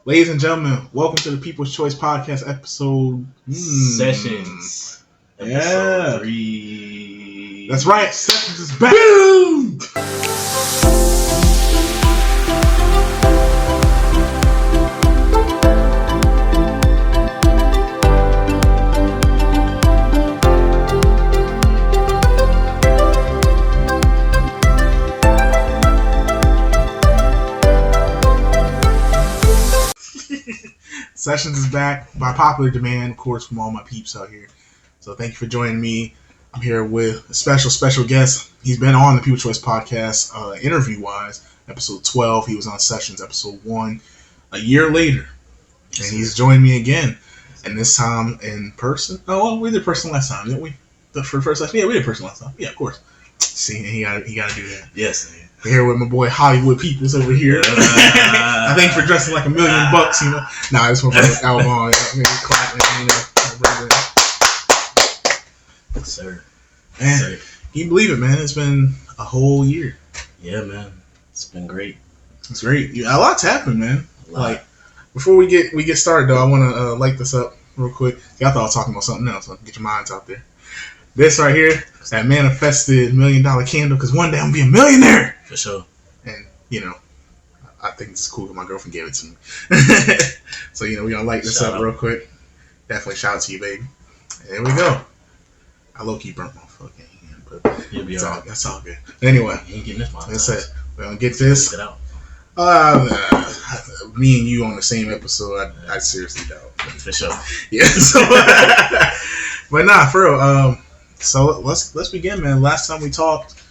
Ladies and gentlemen, welcome to the People's Choice Podcast episode Sessions. Episode 3. That's right, Sessions is back. Boom! Sessions is back by popular demand, of course, from all my peeps out here. So thank you for joining me. I'm here with a special guest. He's been on the People's Choice Podcast, interview-wise, episode 12. He was on Sessions, episode 1, a year later. And he's joined me again. And this time in person. Oh, well, we did person last time, didn't we? For the first last time? Yeah, we did person last time. Yeah, of course. See, he got to do that. Yes. We're here with my boy Hollywood Peoples over here. I think for dressing like $1 million, you know. Nah, it's my brother Alvaughn. Clapping, you know. Yes, sir. Man, Sir. Can you believe it, man? It's been a whole year. Yeah, man. It's been great. It's great. A lot's happened, man. Like, before we get started, though, I want to light this up real quick. I thought I was talking about something else, so get your minds out there. This right here, that manifested $1 million candle, because one day I'm going to be a millionaire. For sure. And, you know, I think this is cool because my girlfriend gave it to me. So, you know, we're going to light this up real quick. Definitely shout out to you, baby. There we go. I low-key burnt my fucking hand, but that's all good. Anyway, you ain't getting this monetized. That's it. We're going to get this. Get out. Me and you on the same episode, I seriously doubt. For sure. Yeah. So, but nah, for real. So let's begin, man. Last time we talked,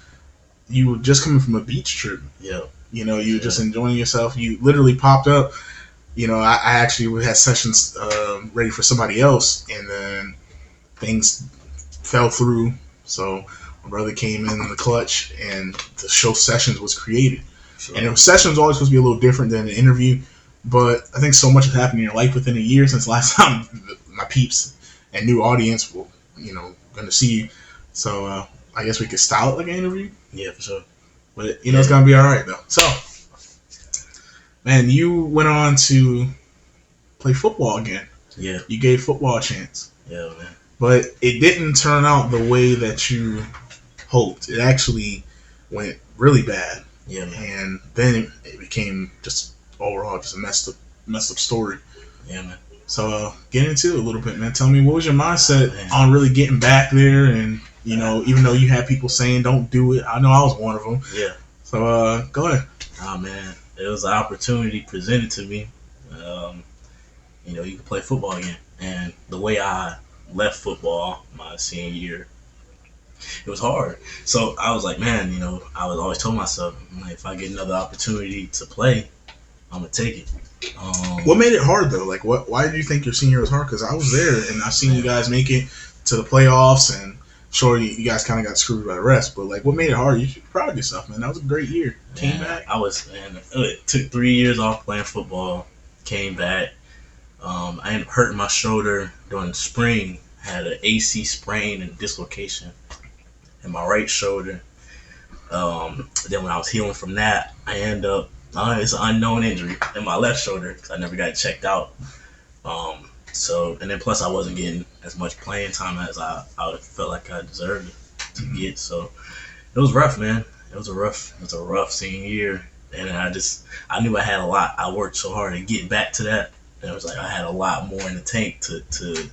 you were just coming from a beach trip. Yeah. You know, you were just enjoying yourself. You literally popped up. You know, I actually had sessions ready for somebody else, and then things fell through. So my brother came in the clutch, and the show Sessions was created. Sure. And Sessions always supposed to be a little different than an interview, but I think so much has happened in your life within a year since last time my peeps and new audience will, you know, going to see you. So I guess we could style it like an interview. Yeah, for sure. But, you know, it's going to be all right, though. So, man, you went on to play football again. Yeah. You gave football a chance. Yeah, man. But it didn't turn out the way that you hoped. It actually went really bad. Yeah, man. And then it became just overall just a messed up story. Yeah, man. So get into it a little bit, man. Tell me, what was your mindset on really getting back there? And, you know, even though you had people saying don't do it, I know I was one of them. Yeah. So go ahead. Oh, man. It was an opportunity presented to me. You know, you can play football again. And the way I left football my senior year, it was hard. So I was like, man, you know, I was always told myself, like, if I get another opportunity to play, I'm going to take it. What made it hard, though? Like, why did you think your senior was hard? Because I was there, and I seen you guys make it to the playoffs, and sure, you guys kind of got screwed by the rest. But, like, what made it hard? You should be proud of yourself, man. That was a great year. Came back. It took 3 years off playing football. Came back. I ended up hurting my shoulder during the spring. Had an AC sprain and dislocation in my right shoulder. Then when I was healing from that, I ended up, it's an unknown injury in my left shoulder because I never got checked out. And then plus I wasn't getting as much playing time as I felt like I deserved to get. So it was rough, man. It was a rough senior year. And I knew I had a lot. I worked so hard to get back to that. And it was like I had a lot more in the tank to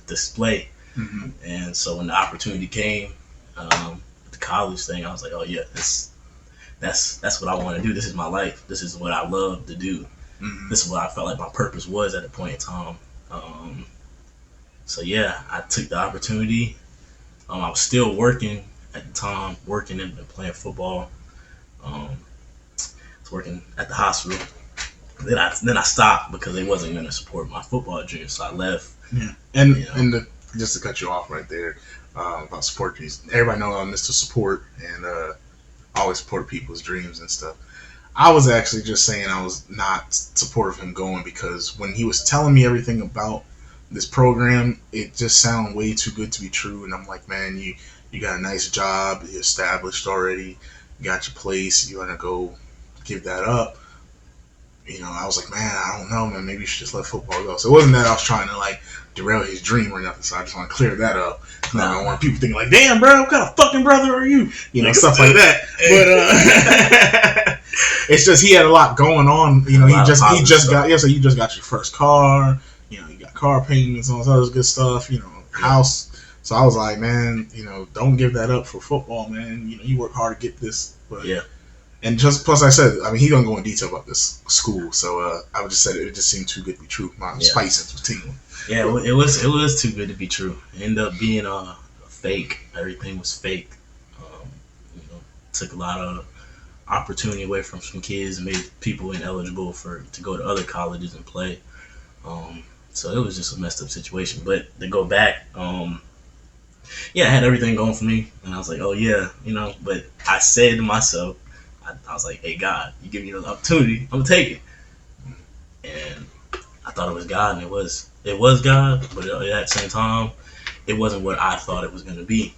display. Mm-hmm. And so when the opportunity came, the college thing, I was like, oh yeah, that's what I want to do. This is my life. This is what I love to do. Mm-hmm. This is what I felt like my purpose was at a point in time. So yeah, I took the opportunity. I was still working at the time, working and playing football. I was working at the hospital. Then I stopped because they wasn't going to support my football dream, so I left. Yeah, and just to cut you off right there about support dreams, everybody knows I'm Mr. Support, and I always support people's dreams and stuff. I was actually just saying I was not supportive of him going because when he was telling me everything about this program, it just sounded way too good to be true. And I'm like, man, you got a nice job, you're established already, you got your place, you want to go give that up. I was like, man, I don't know, man. Maybe you should just let football go. So it wasn't that I was trying to like derail his dream or nothing. So I just want to clear that up. I don't want people thinking like, damn, bro, what kind of fucking brother are you? Stuff like that. But it's just he had a lot going on. You just got your first car. You got car payments and all this other good stuff. House. So I was like, man, don't give that up for football, man. You work hard to get this, but yeah. And just plus, I said, I mean, he gonna go in detail about this school, so I would just said it just seemed too good to be true. My spice sense was tingling. Yeah, it was too good to be true. It ended up being fake. Everything was fake. Took a lot of opportunity away from some kids and made people ineligible to go to other colleges and play. So it was just a messed up situation. But to go back, I had everything going for me, and I was like, oh yeah, But I said to myself, I was like, hey God, you give me an opportunity, I'm gonna take it. And I thought it was God, and it was God, but at the same time, it wasn't what I thought it was gonna be.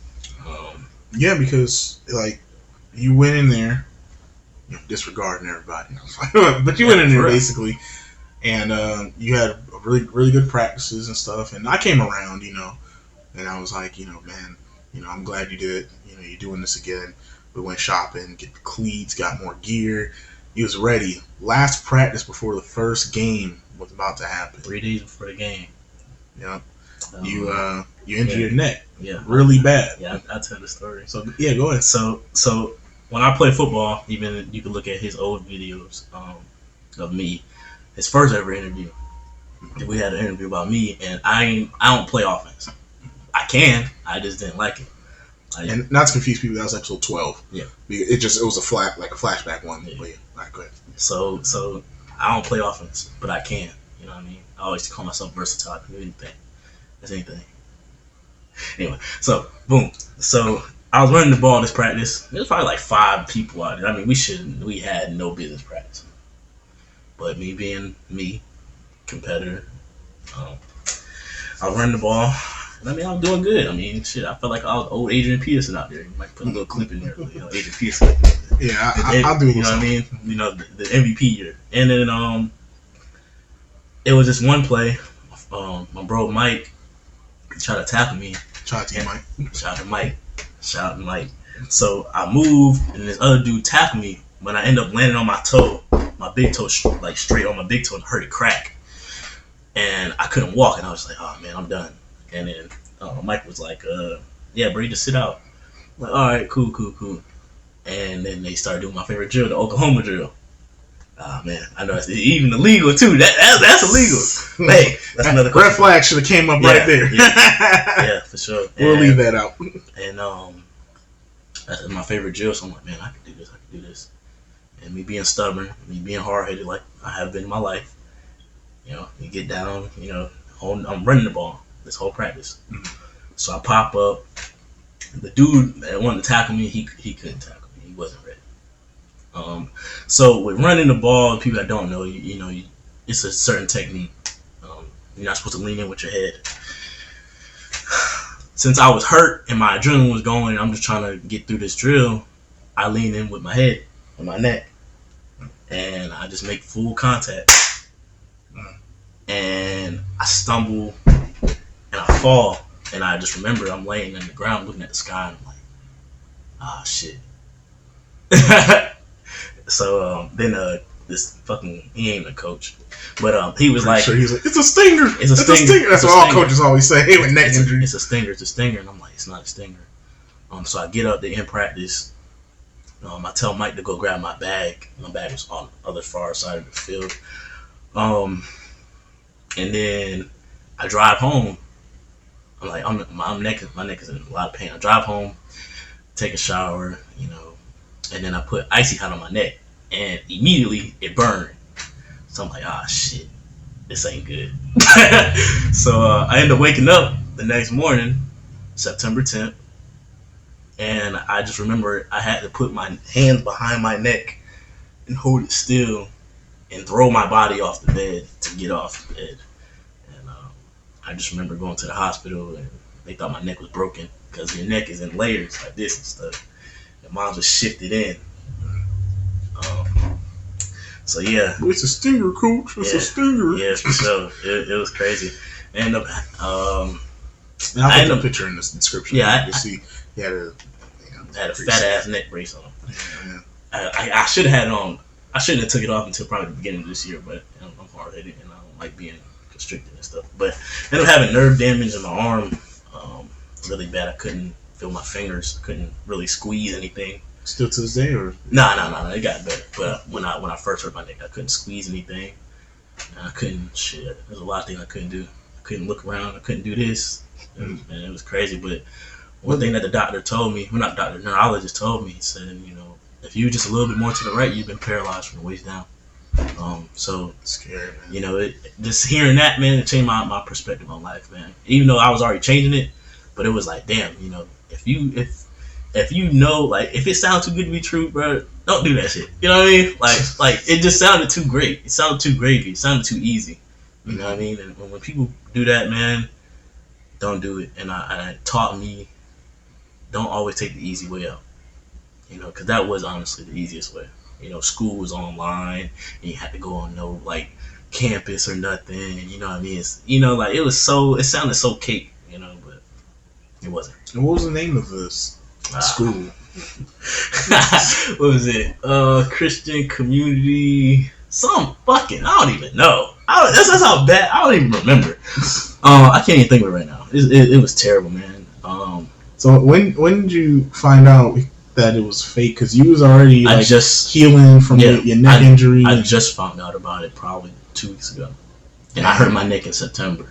Because like you went in there, disregarding everybody, but you went in there basically, and you had really really good practices and stuff, and I came around, and I was like, man, I'm glad you did it. You're doing this again. We went shopping, get the cleats, got more gear. He was ready. Last practice before the first game was about to happen. 3 days before the game. Yeah. You injured your neck. Yeah. Really bad. Yeah, I'll tell the story. So yeah, go ahead. So when I play football, even you can look at his old videos of me. His first ever interview. We had an interview about me, and I don't play offense. I can. I just didn't like it. And not to confuse people, that was episode 12. Yeah. It was a flashback one. Yeah. But yeah. All right, go ahead. So I don't play offense, but I can. You know what I mean? I always call myself versatile. I can do anything. That's anything. Anyway, so boom. So I was running the ball this practice. There was probably like 5 people out there. I mean, we had no business practice. But me being me, competitor, I was running the ball. I mean, I was doing good. I mean, shit, I felt like I was old Adrian Peterson out there. You might put a little clip in there, Adrian Peterson. Yeah, I'll do it. You know what I mean? The MVP year. And then it was just one play. My bro Mike tried to tackle me. Shout out to Mike. Shout out to Mike. So I moved, and this other dude tackled me. But I ended up landing on my toe, my big toe, like straight on my big toe, and heard it crack. And I couldn't walk, and I was like, oh man, I'm done. And then Mike was like, yeah, bro, you just sit out. I'm like, all right, cool. And then they started doing my favorite drill, the Oklahoma drill. Oh man, I know it's even illegal too. That's illegal. Hey, that's another question. Red flag should have came up right there. Yeah, for sure. We'll leave that out. And that's my favorite drill. So I'm like, man, I can do this. And me being stubborn, me being hard headed, like I have been in my life. You get down. I'm running the ball this whole practice. So I pop up. The dude that wanted to tackle me, he couldn't tackle me. He wasn't ready. So with running the ball, people that don't know, it's a certain technique. You're not supposed to lean in with your head. Since I was hurt and my adrenaline was going, and I'm just trying to get through this drill, I lean in with my head and my neck, and I just make full contact. And I stumble and I fall, and I just remember I'm laying in the ground looking at the sky, and I'm like, ah, shit. So then this fucking, he ain't a coach, but he was like, sure he's like, it's a stinger. It's a stinger. That's what all coaches always say with neck injury. It's a stinger, and I'm like, it's not a stinger. So I get up to end practice. I tell Mike to go grab my bag. My bag was on the other far side of the field. And then I drive home. I'm like, my neck is in a lot of pain. I drive home, take a shower, and then I put icy hot on my neck, and immediately it burned. So I'm like, ah, shit, this ain't good. So I end up waking up the next morning, September 10th, and I just remember I had to put my hands behind my neck and hold it still and throw my body off the bed to get off the bed. And I just remember going to the hospital, and they thought my neck was broken because your neck is in layers like this and stuff. And mine was shifted in. So yeah, it's a stinger, coach. It's a stinger. Yeah, for sure. It was crazy. And And I'll put the picture in the description. Yeah, you see, he had a fat ass neck brace on. Yeah. I should have had it on. I shouldn't have took it off until probably the beginning of this year, but I'm hard headed and I don't like being constricted and stuff. But I ended up having nerve damage in my arm, really bad. I couldn't feel my fingers. Couldn't really squeeze anything. Still to this day, or No, it got better. But when I first hurt my neck, I couldn't squeeze anything. I couldn't shit. There's a lot of things I couldn't do. I couldn't look around. I couldn't do this. It was crazy. But one thing that the doctor told me, well, not doctor, neurologist told me, he said, if you just a little bit more to the right, you've been paralyzed from the waist down. So scary, man. Just hearing that, man, it changed my perspective on life, man. Even though I was already changing it, but it was like, damn, if if it sounds too good to be true, bro, don't do that shit. You know what I mean? Like it just sounded too great. It sounded too gravy. It sounded too easy. You know what I mean? And when people do that, man, don't do it. And it taught me, don't always take the easy way out. Because that was honestly the easiest way. School was online, and you had to go on no campus or nothing. You know what I mean? It's, it sounded so cake. But it wasn't. And what was the name of this school? What was it? Christian Community. Some fucking. I don't even know. That's how bad. I don't even remember. I can't even think of it right now. It was terrible, man. So when did you find out that it was fake? Because you was already just healing from your neck injury. I just found out about it probably 2 weeks ago, and I hurt my neck in September.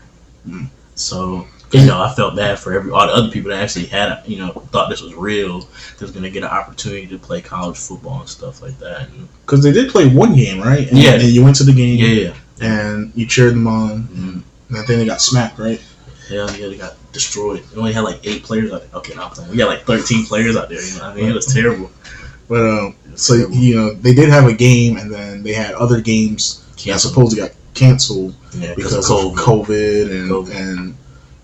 So I felt bad for all the other people that actually had thought this was real. They was gonna get an opportunity to play college football and stuff like that. Because they did play one game, right? And, and you went to the game. Yeah. And you cheered them on. And I think they got smacked, right? Hell yeah, they got destroyed. They only had 8 players out there. Okay, no, we got 13 players out there. I mean, it was terrible. But they did have a game, and then they had other games that supposedly got canceled because of COVID and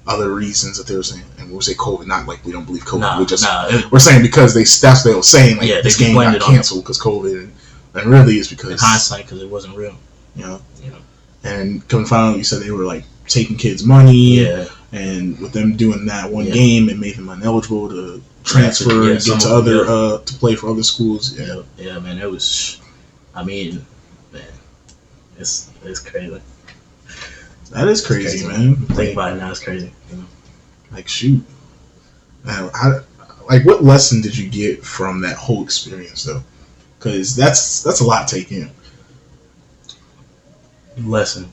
other reasons that they were saying. And we'll say COVID, not like we don't believe COVID. We're saying because that's what they were saying. This game got canceled because COVID, and really it's because in hindsight because it wasn't real. And come to find out, you said they were taking kids' money. And with them doing that one game, it made them ineligible to transfer and get to other to play for other schools. Yeah, man, it was. I mean, man, it's crazy. That is crazy, man. Think about it now, it's crazy. Shoot, man. What lesson did you get from that whole experience, though? Because that's a lot to take in. Lesson.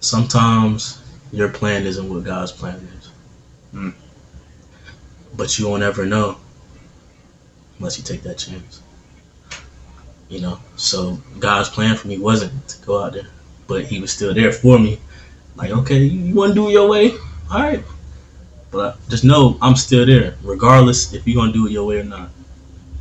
Sometimes your plan isn't what God's plan is. But you won't ever know unless you take that chance. So God's plan for me wasn't to go out there, but He was still there for me. Okay, you want to do it your way? All right. But just know I'm still there, regardless if you're going to do it your way or not.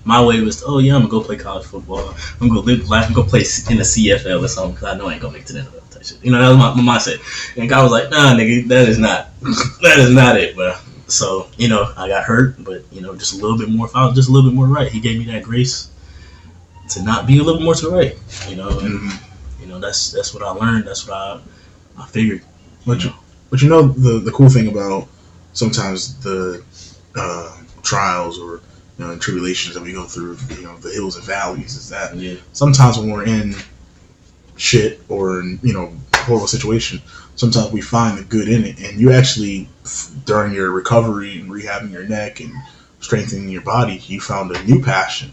My way was, I'm going to go play college football. I'm going to live life. I'm going to play in the CFL or something because I know I ain't going to make it to the NFL type shit. That was my mindset. And God was like, nah, nigga, that is not it, bro. So, I got hurt, but, just a little bit more. If I was just a little bit more right, He gave me that grace to not be a little more to the right, and, that's what I learned. That's what I figured. But the cool thing about sometimes the trials or and tribulations that we go through, the hills and valleys, is that sometimes when we're in shit or in, horrible situation, sometimes we find the good in it. And you actually, during your recovery and rehabbing your neck and strengthening your body, you found a new passion,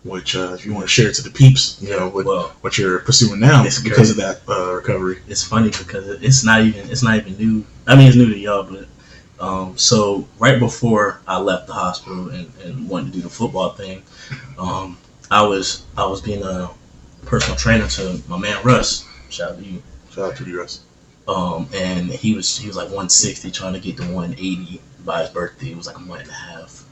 which if you want to share it to the peeps, what you're pursuing now because of that recovery. It's funny because it's not even new. I mean, it's new to y'all, but so right before I left the hospital and wanted to do the football thing, I was being a personal trainer to my man Russ. Shout out to you. Shout out to you, Russ. And he was 160 trying to get to 180 by his birthday. It was a month and a half.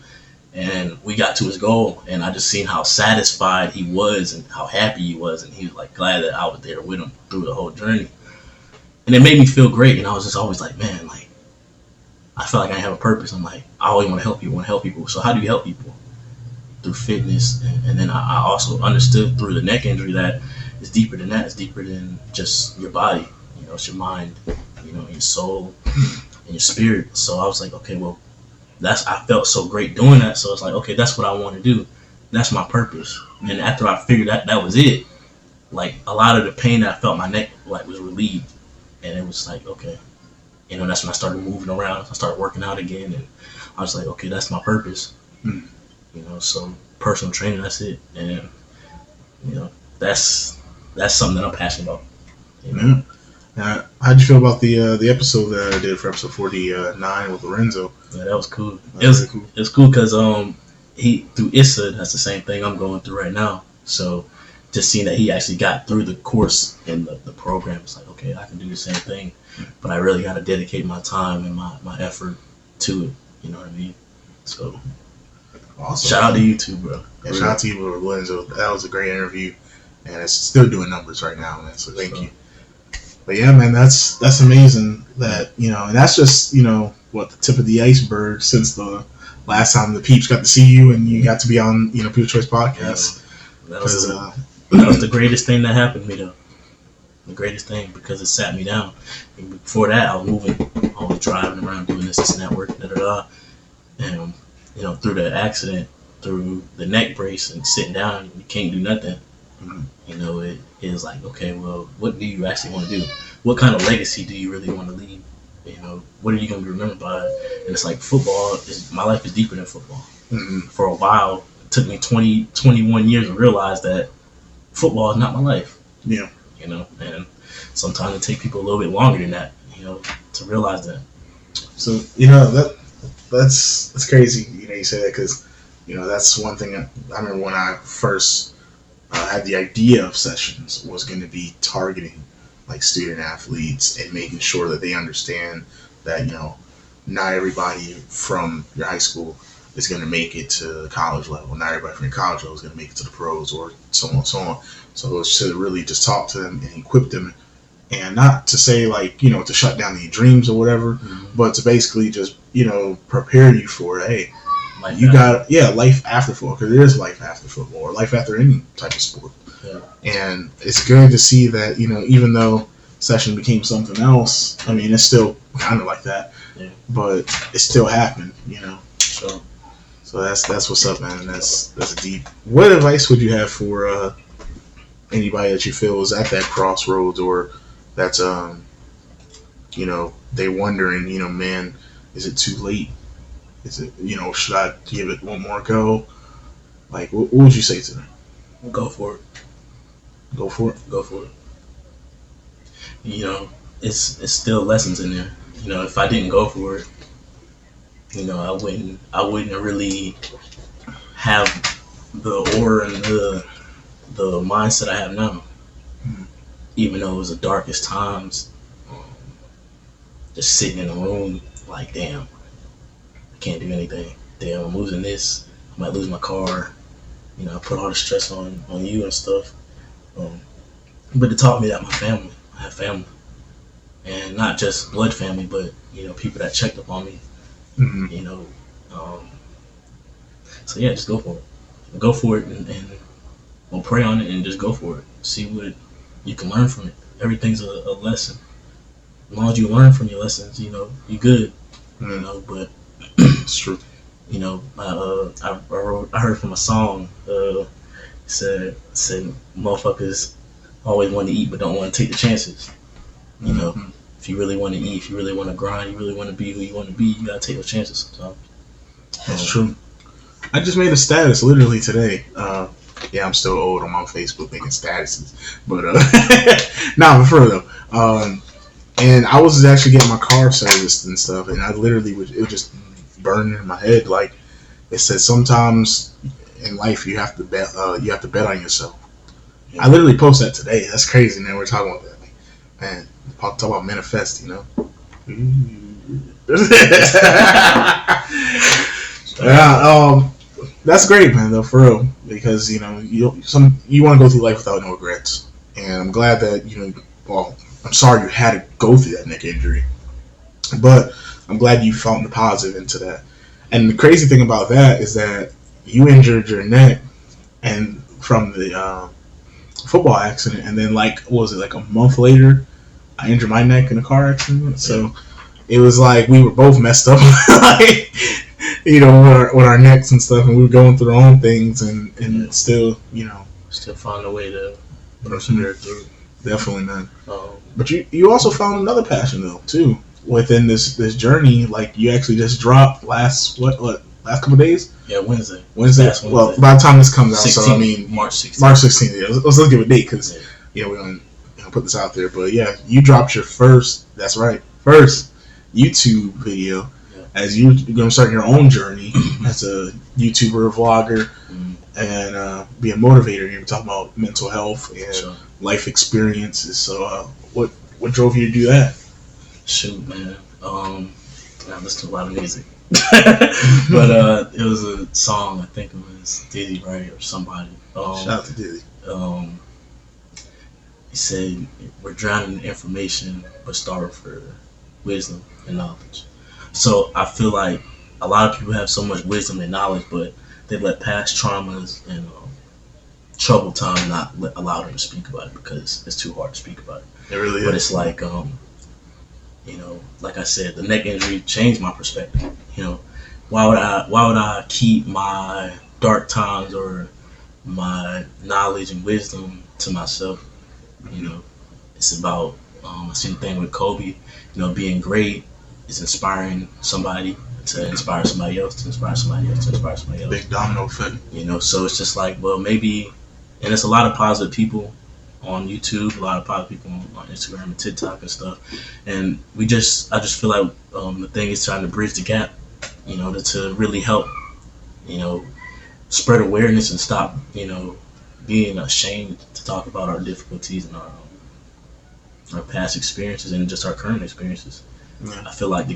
And we got to his goal, and I just seen how satisfied he was and how happy he was, and he was glad that I was there with him through the whole journey. And it made me feel great, and I was just always man, I felt like I have a purpose. I'm I always want to help people, so how do you help people? through fitness, and then I also understood through the neck injury that it's deeper than that. It's deeper than just your body. You know, it's your mind, you know, your soul and your spirit. So I was like, okay, well, I felt so great doing that. So it's like, okay, that's what I want to do. That's my purpose. And after I figured that was it, like a lot of the pain that I felt in my neck like was relieved, and it was like, okay, you know, that's when I started moving around. I started working out again, and I was like, okay, that's my purpose. Mm. You know, so personal training, that's it. And you know, that's something that I'm passionate about. You know? How'd you feel about the episode that I did for episode 49 with Lorenzo? Yeah, that was cool. It was really cool. It was cool because he through ISSA, that's the same thing I'm going through right now. So just seeing that he actually got through the course and the program, it's like, okay, I can do the same thing, but I really got to dedicate my time and my effort to it. You know what I mean? So awesome. Shout out to you too, bro. Yeah, shout out to you, Lorenzo. That was a great interview, and it's still doing numbers right now, man. So thank you. But yeah, man, that's amazing. That, you know, and that's just, you know, what, the tip of the iceberg since the last time the peeps got to see you and you got to be on, you know, People's Choice Podcast. Yeah, that was the greatest thing that happened to me, though. The greatest thing, because it sat me down. And before that, I was moving, I was driving around doing this and that work, and you know, through the accident, through the neck brace and sitting down, you can't do nothing. Mm-hmm. You know, it is like, okay, well, what do you actually want to do? What kind of legacy do you really want to leave? You know, what are you going to be remembered by? And it's like, my life is deeper than football. Mm-hmm. For a while, it took me 21 years to realize that football is not my life. Yeah. You know, and sometimes it takes people a little bit longer than that, you know, to realize that. So, you know, that's crazy, you know, you say that, because, you know, that's one thing I remember when I first had the idea of sessions was going to be targeting like student athletes and making sure that they understand that, you know, not everybody from your high school is going to make it to the college level. Not everybody from your college level is going to make it to the pros, or so on and so on. So it's to really just talk to them and equip them, and not to say like, you know, to shut down any dreams or whatever, mm-hmm. but to basically just, you know, prepare you for, hey, life after football, because there is life after football, or life after any type of sport. Yeah. And it's good to see that, you know, even though session became something else, I mean, it's still kind of like that, yeah. But it still happened, you know. So that's what's up, man. That's deep. What advice would you have for anybody that you feel is at that crossroads, or that's you know, they wondering, you know, man, is it too late? Is it, you know, should I give it one more go? Like, what would you say to them? Go for it. Go for it. Go for it. You know, it's still lessons in there. You know, if I didn't go for it, you know, I wouldn't really have the aura and the mindset I have now. Mm-hmm. Even though it was the darkest times, just sitting in a room like, damn, I can't do anything. Damn, I'm losing this. I might lose my car. You know, I put all the stress on you and stuff. But it taught me that I have family. And not just blood family, but, you know, people that checked up on me. Mm-hmm. You know, so yeah, just go for it. Go for it, and we'll pray on it, and just go for it. See what you can learn from it. Everything's a lesson. As long as you learn from your lessons, you know, you're good. Mm-hmm. You know, but it's true. You know, I heard from a song. Said motherfuckers always want to eat but don't want to take the chances. You know, mm-hmm. If you really want to eat, if you really want to grind, you really want to be who you want to be, you gotta take those chances sometimes. That's true. I just made a status literally today. Yeah, I'm still old. I'm on Facebook making statuses, but but for real though. And I was actually getting my car serviced and stuff, and I literally it was just burning in my head. Like it said, sometimes in life you have to bet. You have to bet on yourself. Yeah. I literally posted that today. That's crazy, man. We're talking about that. Like, man, talk about manifest, you know. Yeah, that's great, man. Though, for real, because you know you want to go through life without no regrets, and I'm glad that you know. Well, I'm sorry you had to go through that neck injury, but I'm glad you found the positive into that. And the crazy thing about that is that you injured your neck and from the football accident, and then like what was it like a month later, I injured my neck in a car accident. So it was like we were both messed up, like, with our necks and stuff, and we were going through our own things, and still, still find a way to persevere through. Definitely, man. But you also found another passion though too within this journey. Like you actually just dropped last couple of days. Yeah, Wednesday. Well, by the time this comes out, 16th, so I mean March 16th. March 16th. Yeah, let's give a date because we're gonna put this out there. But yeah, you dropped your first. That's right, first YouTube video. Yeah. As you're gonna start your own journey as a YouTuber, vlogger, and be a motivator. You're talking about mental health and life experiences. So, what drove you to do that? Shoot, man. I listen to a lot of music. But it was a song, I think it was Diddy, right, or somebody. Shout out to Diddy. He said, "We're drowning in information, but starving for wisdom and knowledge." So I feel like a lot of people have so much wisdom and knowledge, but they let past traumas and troubled time not allow them to speak about it because it's too hard to speak about it. It really is. But it's like, like I said, the neck injury changed my perspective. Why would I keep my dark times or my knowledge and wisdom to myself? It's about I seen the thing with Kobe. Being great is inspiring somebody to inspire somebody else, to inspire somebody else, to inspire somebody else. Big domino effect. So it's just like, well, maybe, and it's a lot of positive people on YouTube, a lot of positive people on Instagram and TikTok and stuff, and I just feel like the thing is trying to bridge the gap, to really help, spread awareness and stop, being ashamed to talk about our difficulties and our past experiences and just our current experiences. Yeah. I feel like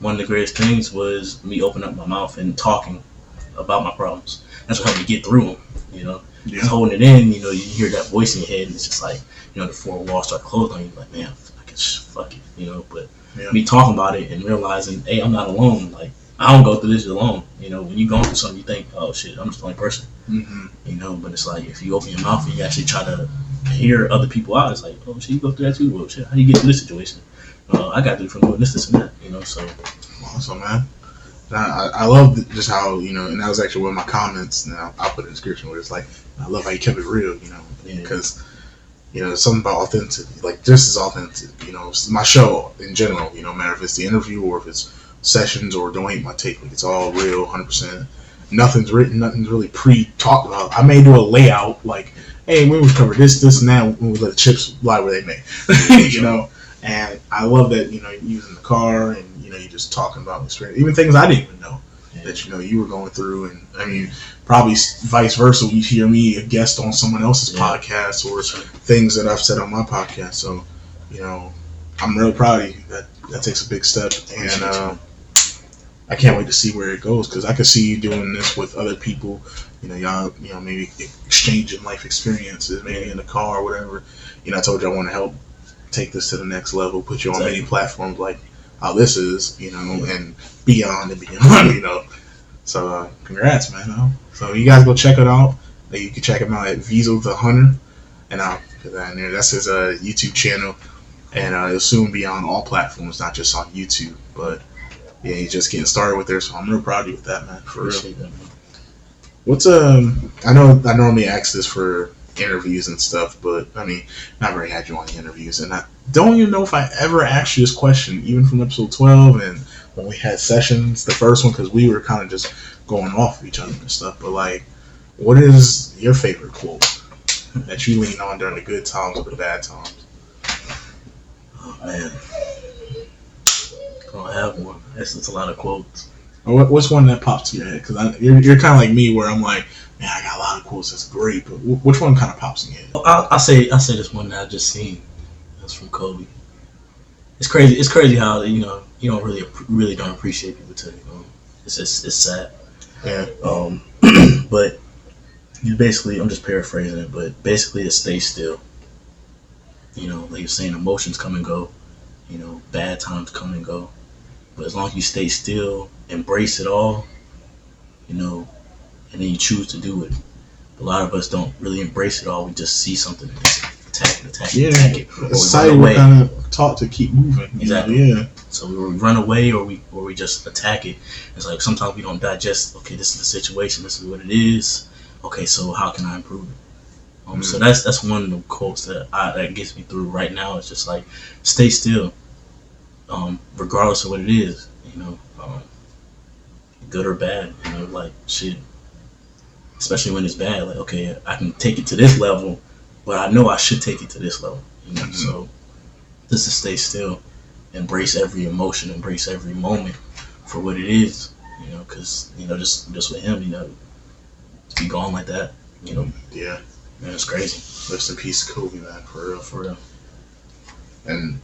one of the greatest things was me opening up my mouth and talking about my problems. That's what helped me get through them. Just holding it in, you hear that voice in your head, and it's just like, the four walls start closing on you. Like, man, I can fuck it, But me talking about it and realizing, hey, I'm not alone. Like, I don't go through this alone. When you're going through something, you think, oh shit, I'm just the only person. Mm-hmm. But it's like if you open your mouth and you actually try to hear other people out, it's like, oh shit, you go through that too. Well, shit, how do you get through this situation? I got through from doing this, and that. So awesome, man. I love just how and that was actually one of my comments. And I'll put it in the description where it's like, I love how you kept it real, because something about authenticity, like just as authentic. My show in general, no matter if it's the interview or if it's sessions or don't hate my take, like it's all real, 100%. Nothing's written, nothing's really pre-talked about. I may do a layout like, hey, we would cover this, and that. We would let the chips lie where they may, And I love that using the car and you just talking about experience, even things I didn't even know that you were going through, and I mean probably vice versa. You hear me a guest on someone else's podcast or things that I've said on my podcast. So I'm really proud of you. That takes a big step, and I can't wait to see where it goes because I could see you doing this with other people. Y'all maybe exchanging life experiences, maybe in the car or whatever. I told you I want to help take this to the next level, put you on many platforms like how this is, and beyond and beyond, So congrats, man. So you guys go check it out. You can check him out at Vizo the Hunter, and I'll put that in there. That's his YouTube channel, and it'll soon be on all platforms, not just on YouTube. But yeah, he's just getting started with there, so I'm real proud of you with that, man. For real. That, man. What's I know I normally ask this for interviews and stuff, but I mean, I've already had you on the interviews, and I don't even know if I ever asked you this question, even from episode 12 and when we had sessions, the first one, because we were kind of just going off of each other and stuff. But like, what is your favorite quote that you lean on during the good times or the bad times? Oh man, I don't have one. It's a lot of quotes. Or what's one that pops to your head? Because you're kind of like me, where I'm like, man, I got a lot of quotes that's great, but which one kind of pops in your head? I'll say this one that I just seen. That's from Kobe. It's crazy. It's crazy how you don't really don't appreciate people till it's sad. Yeah. But you basically, I'm just paraphrasing it, but basically it stays still. Like you're saying, emotions come and go. Bad times come and go. But as long as you stay still, embrace it all, and then you choose to do it. A lot of us don't really embrace it all. We just see something and just attack it, or we run away. Kind of taught to keep moving. Exactly. Yeah. So we run away, or we just attack it. It's like sometimes we don't digest. Okay, this is the situation. This is what it is. Okay, so how can I improve it? So that's one of the quotes that gets me through right now. It's just like stay still, regardless of what it is. Good or bad. Like shit. Especially when it's bad, like okay, I can take it to this level, but I know I should take it to this level. So just to stay still, embrace every emotion, embrace every moment for what it is. Because just with him, to be gone like that, Yeah, man, it's crazy. Rest in peace, Kobe, man, for real. And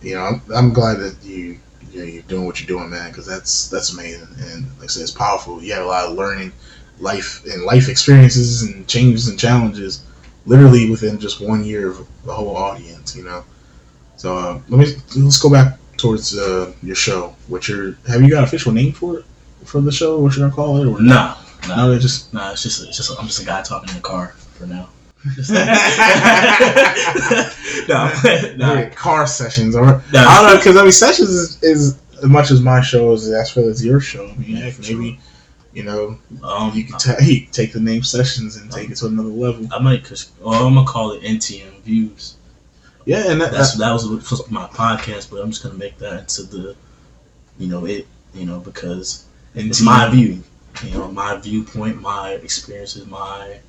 I'm glad that you're doing what you're doing, man, because that's amazing. And like I said, it's powerful. You have a lot of learning. Life experiences and changes and challenges, literally within just 1 year of the whole audience. So let's go back towards your show. Have you got an official name for the show? What you're gonna call it? Or Nah. It's just I'm just a guy talking in the car for now. Car sessions, or I don't know, because sessions is as much as my show as as your show. I mean, heck, maybe. You can take the name Sessions and take it to another level. I might, I'm gonna call it NTM Views. Yeah, and that was supposed to be my podcast, but I'm just gonna make that into the, because it's my view, my viewpoint, my experiences, my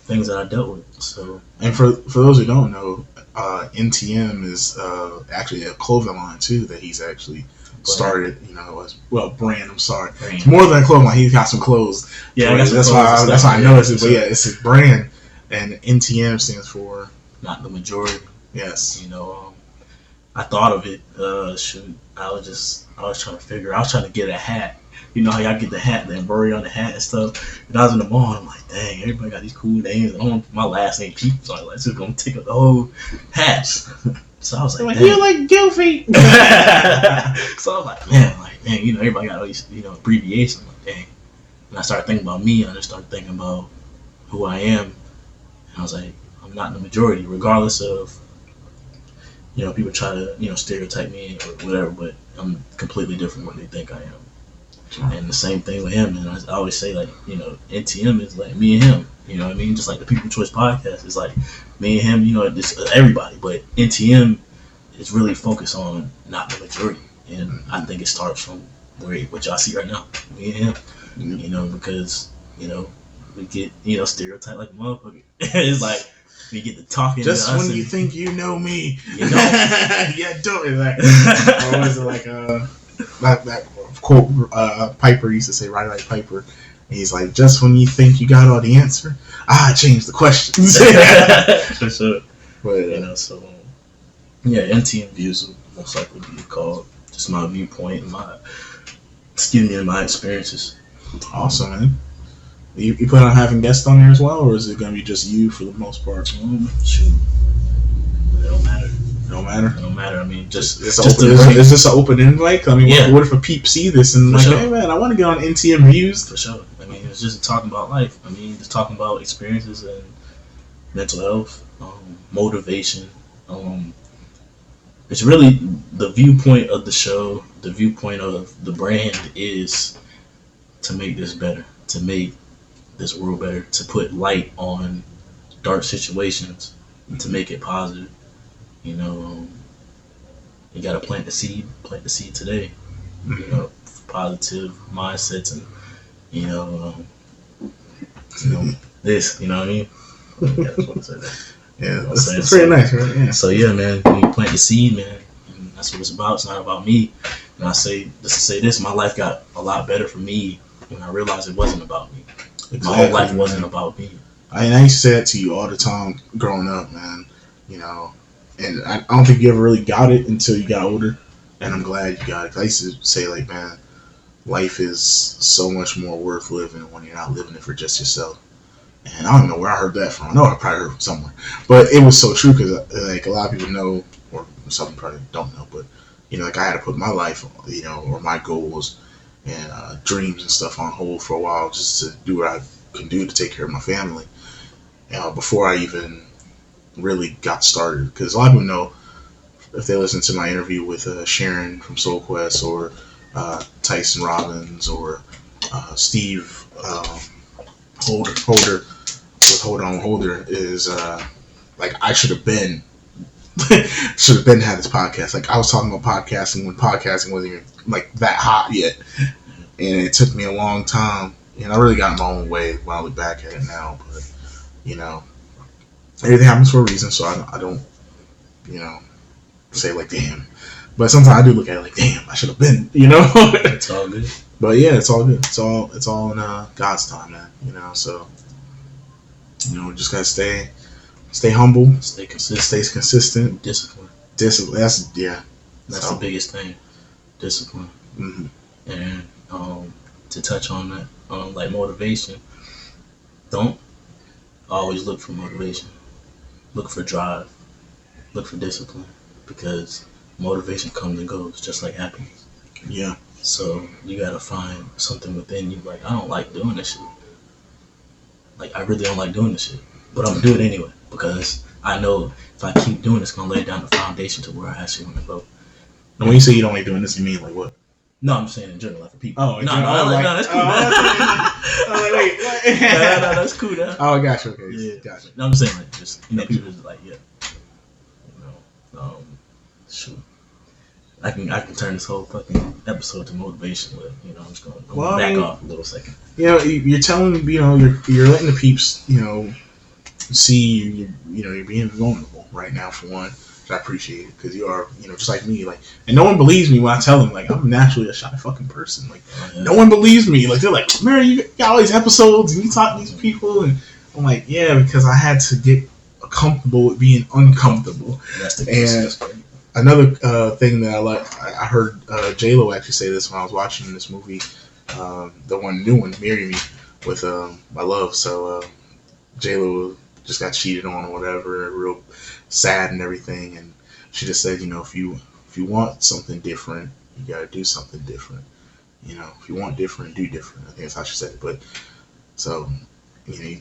things that I dealt with. So, and for those who don't know, NTM is actually a clothing line too that he's actually started, brand. I'm sorry, brand. It's more than a clothing line. He's got some clothes. Yeah, that's why I noticed it. But yeah, it's his brand, and NTM stands for not the majority. Yes. I thought of it. I was trying to get a hat. You know how y'all get the hat, the embroidery on the hat and stuff. And I was in the mall, and I'm like, dang, everybody got these cool names. I don't want my last name peeps. So I was like, just gonna take up the whole hat. So I was like, you're like goofy. So I was like, man, everybody got all these, abbreviations. I'm like, dang. And I started thinking about me, and I just started thinking about who I am. And I was like, I'm not in the majority, regardless of, people try to, stereotype me or whatever, but I'm completely different from what they think I am. And the same thing with him. And I always say, like, NTM is like me and him. You know what I mean? Just like the People Choice podcast is like me and him, it's everybody. But NTM is really focused on not the majority. And I think it starts from what y'all see right now, me and him. Because, we get, stereotyped like a motherfucker. It's like, we get to talking just to us. When you think you know me. Yeah, don't. Like, or was it like, that quote Piper used to say, right like Piper. And he's like, just when you think you got all the answer, I changed the questions. For sure. But, so, NTM Views will most likely be called just my viewpoint and my experiences. Awesome, man. You plan on having guests on there as well, or is it going to be just you for the most part? Shoot. It don't matter. It don't matter? It don't matter. I mean, is this an open invite? I mean, yeah. What if a peep see this and for like, sure. Hey, man, I want to get on NTM Views? For sure. I mean, it's just talking about life. I mean, just talking about experiences and mental health, motivation. It's really the viewpoint of the show, the viewpoint of the brand is to make this better, to make this world better, to put light on dark situations, to make it positive. You gotta plant the seed today. Positive mindsets and this. You know what I mean? I just want to say that. Yeah, that's pretty nice, right? Yeah. So yeah, man, when you plant your seed, man, and that's what it's about. It's not about me. And I say just to say this, my life got a lot better for me when I realized it wasn't about me. Exactly, my whole life wasn't about me. I used to say that to you all the time growing up, man. And I don't think you ever really got it until you got older. And I'm glad you got it. 'Cause I used to say, like, man, life is so much more worth living when you're not living it for just yourself. And I don't know where I heard that from. I know I probably heard it from somewhere. But it was so true because, like, a lot of people know, or some probably don't know, but, like, I had to put my life, or my goals and dreams and stuff on hold for a while just to do what I can do to take care of my family. Before I even really got started, because a lot of people know if they listen to my interview with Sharon from Soul Quest or Tyson Robbins or Steve Holder with Hold On Holder is like I should have been had this podcast. Like I was talking about podcasting when podcasting wasn't even like that hot yet, and it took me a long time. And I really got in my own way when I look back at it now. But you know, everything happens for a reason, so I don't say like damn. But sometimes I do look at it like damn, I should have been. It's all good. But yeah, it's all good. It's all in God's time, man. So just gotta stay humble, Stay consistent. stay consistent, Discipline. discipline. That's the biggest thing. Discipline. Mm-hmm. And to touch on that, like motivation, don't always look for motivation. Look for drive. Look for discipline, because motivation comes and goes, just like happiness. Yeah. So you gotta find something within you. Like I don't like doing this shit. Like I really don't like doing this shit, but I'm gonna do it anyway because I know if I keep doing it, it's gonna lay down the foundation to where I actually want to go. And when you say you don't like doing this, you mean like what? No, I'm saying in general, like for people. Oh, no, that's cool. Wait. No, that's cool. Now. Oh, gotcha. Okay. Yeah, Gotcha. No, I'm saying like just people just like shoot. I can turn this whole fucking episode to motivation, but I'm just gonna back off a little second. You're telling you're letting the peeps see you're being vulnerable right now for one. I appreciate it because you are just like me, like, and no one believes me when I tell them like I'm naturally a shy fucking person. Like no one believes me. Like they're like, Mary, you got all these episodes and you talk to these people, and I'm like, yeah, because I had to get comfortable with being uncomfortable. That's the case. And another thing that I heard J-Lo actually say this when I was watching this movie, the new one, Marry Me, with my love. So J-Lo just got cheated on or whatever, real sad and everything, and she just said, if you want something different, you gotta do something different. If you want different, do different. I think that's how she said it. But so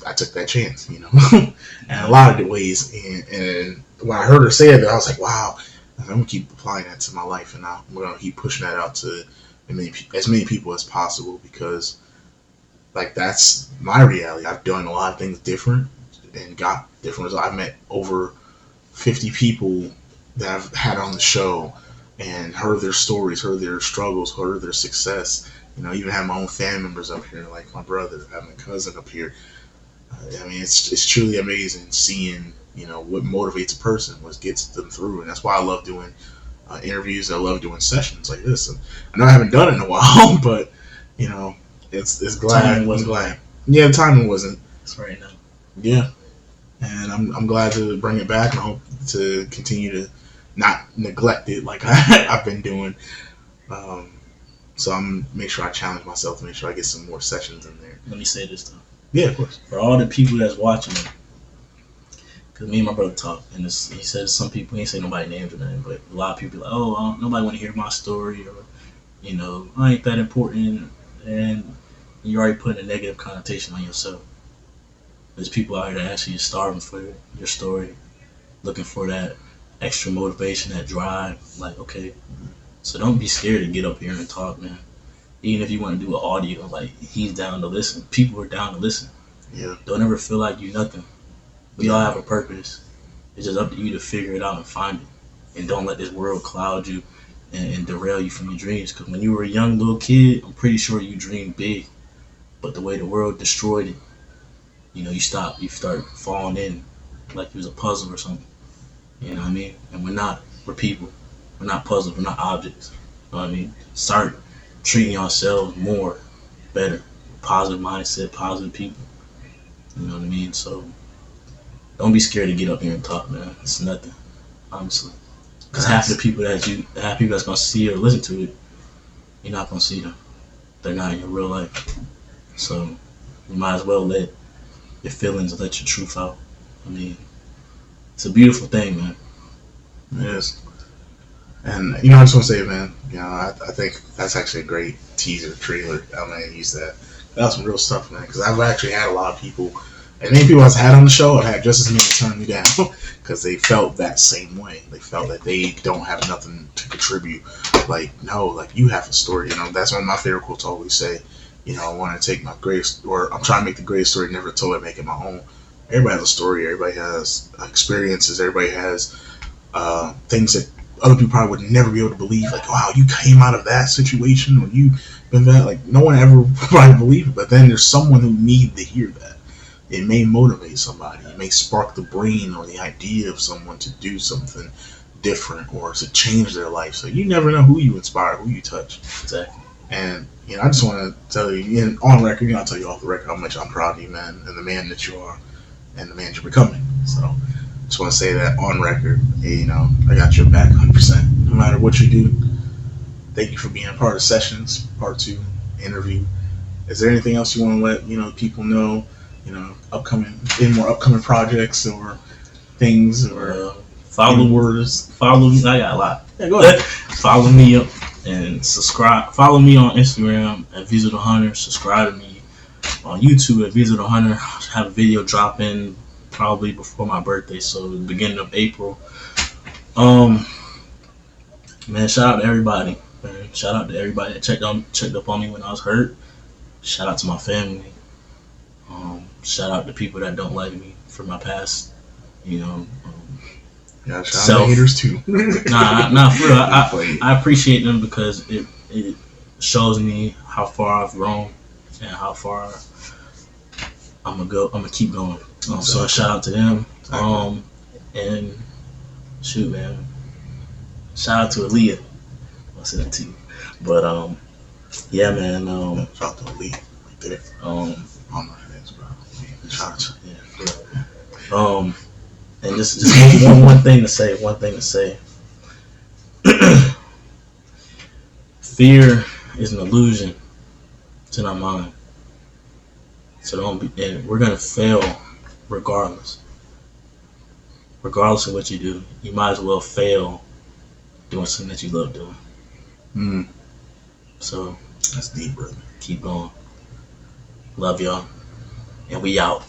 I took that chance, and a lot of the ways, and when I heard her say it, I was like, wow. I'm gonna keep applying that to my life, and I'm gonna keep pushing that out to as many people as possible, because like that's my reality. I've done a lot of things different and got different results. I've met over 50 people that I've had on the show and heard their stories, heard their struggles, heard their success. Even have my own family members up here, like my brother, have my cousin up here. It's truly amazing seeing what motivates a person, what gets them through, and that's why I love doing interviews. I love doing sessions like this. And I know I haven't done it in a while, but it's glad. Yeah, the timing wasn't. It's right now. Yeah, and I'm glad to bring it back, and I hope to continue to not neglect it like I've been doing. So I'm make sure I challenge myself to make sure I get some more sessions in there. Let me say this though. Yeah, of course. For all the people that's watching it, because me and my brother talk, and he said some people, he ain't say nobody names or nothing, but a lot of people like, nobody want to hear my story, or I ain't that important, and you already putting a negative connotation on yourself. There's people out here that actually is starving for your story, looking for that extra motivation, that drive. Like, okay, so don't be scared to get up here and talk, man. Even if you want to do an audio, like, he's down to listen. People are down to listen. Yeah. Don't ever feel like you nothing. We all have a purpose. It's just up to you to figure it out and find it. And don't let this world cloud you and derail you from your dreams. Because when you were a young little kid, I'm pretty sure you dreamed big. But the way the world destroyed it, you start falling in like it was a puzzle or something. You know what I mean? And we're not. We're people. We're not puzzles. We're not objects. You know what I mean? Start treating yourselves more, better. Positive mindset, positive people. You know what I mean? So don't be scared to get up here and talk, man. It's nothing, honestly. Because half the people that's gonna see or listen to it, you're not gonna see them. They're not in your real life. So you might as well let your feelings, let your truth out. It's a beautiful thing, man. It is. And I just want to say, man, I think that's actually a great teaser trailer. I'm gonna use that. That was some real stuff, man. Because I've actually had a lot of people, and many people I've had on the show have had just as many turn me down because they felt that same way. They felt that they don't have nothing to contribute. Like, no, like you have a story. You know, that's one of my favorite quotes. I always say, you know, I want to take my greatest, or I'm trying to make the greatest story never told. I make it my own. Everybody has a story. Everybody has experiences. Everybody has things that other people probably would never be able to believe. Like, wow, you came out of that situation, or you been that. Like, no one ever probably believe it. But then there's someone who needs to hear that. It may motivate somebody. It may spark the brain or the idea of someone to do something different or to change their life. So you never know who you inspire, who you touch. Exactly. And you know, I just want to tell you, on record, you know, I'll tell you off the record how much I'm proud of you, man, and the man that you are, and the man you're becoming. So just want to say that on record. Hey, you know, I got your back 100%. No matter what you do. Thank you for being a part of Sessions Part 2 interview. Is there anything else you want to let, you know, people know? You know, more upcoming projects or things or followers. Follow me. I got a lot. Yeah, go ahead. Follow me up and subscribe. Follow me on Instagram at Visit the Hunter. Subscribe to me on YouTube at Visit the Hunter. I have a video dropping probably before my birthday, so the beginning of April. Man, shout out to everybody. Man. Shout out to everybody that checked up on me when I was hurt. Shout out to my family. Shout out to people that don't like me for my past. You know. Yeah, shout out to haters too. nah, for real. I appreciate them because it shows me how far I've grown and how far I'm gonna keep going. So shout out to them. And shoot, man. Shout out to Aaliyah. I'll say that to you. But yeah, man. Shout out to Aaliyah right there. I don't know who that is, bro. Shout out to yeah. And just one thing to say. One thing to say. Fear is an illusion. It's in our mind. So don't be. And we're gonna fail, regardless. Regardless of what you do, you might as well fail doing something that you love doing. So that's deep, brother. Keep going. Love y'all, and we out.